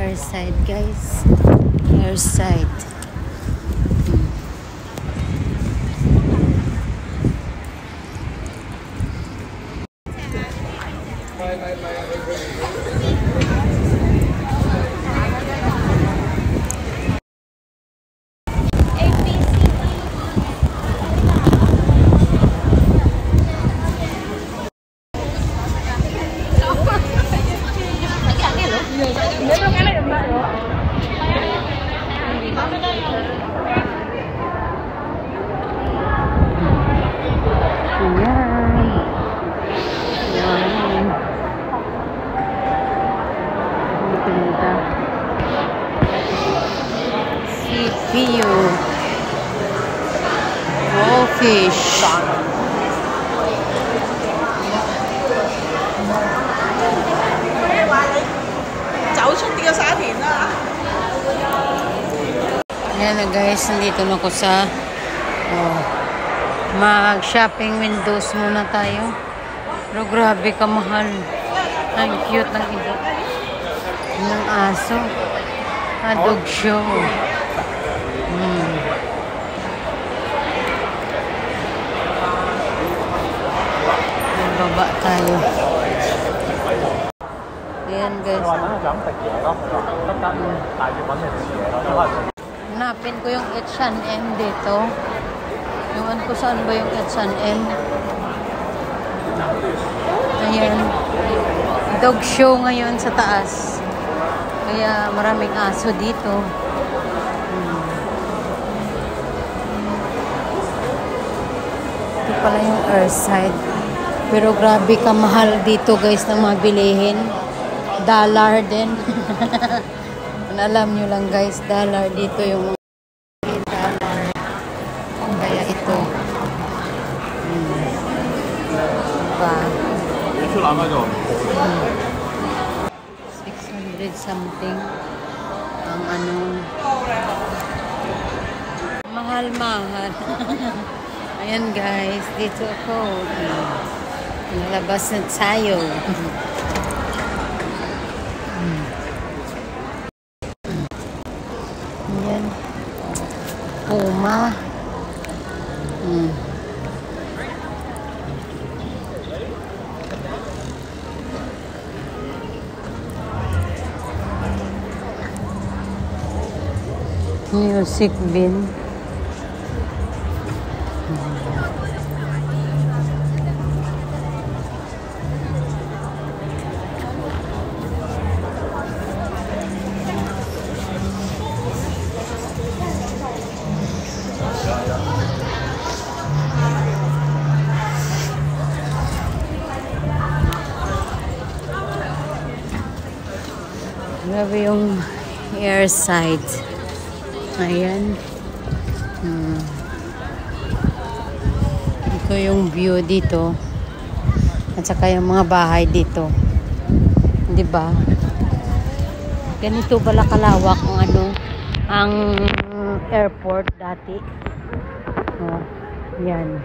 Airside, guys. Airside. CPU Goldfish. Ayan na guys, nandito na ko sa mag-shopping windows muna tayo. Pero grabe kamahal. Ang cute ng ito. Ng aso. Dog show. Baba tayo. Ayan guys. Hanapin ko yung H&M dito. Iwan ko saan ba yung H&M. Ayan. Dog show ngayon sa taas. Kaya maraming aso dito. Ito pala yung Airside. Pero grabe kamahal dito guys na mabilihin. Dollar din. Alam nyo lang guys, dollar dito yung dollar. Kaya ito. Diba? 600 something. Ang ano. Mahal-mahal. Ayan guys, dito ako. Nalabas na tayo. Ayan. Puma. Music bin. Grabe yung Airside. Ayan. Ito yung view dito. At saka yung mga bahay dito. Diba? Ganito pala kalawak ang ano, ang airport dati. Yan.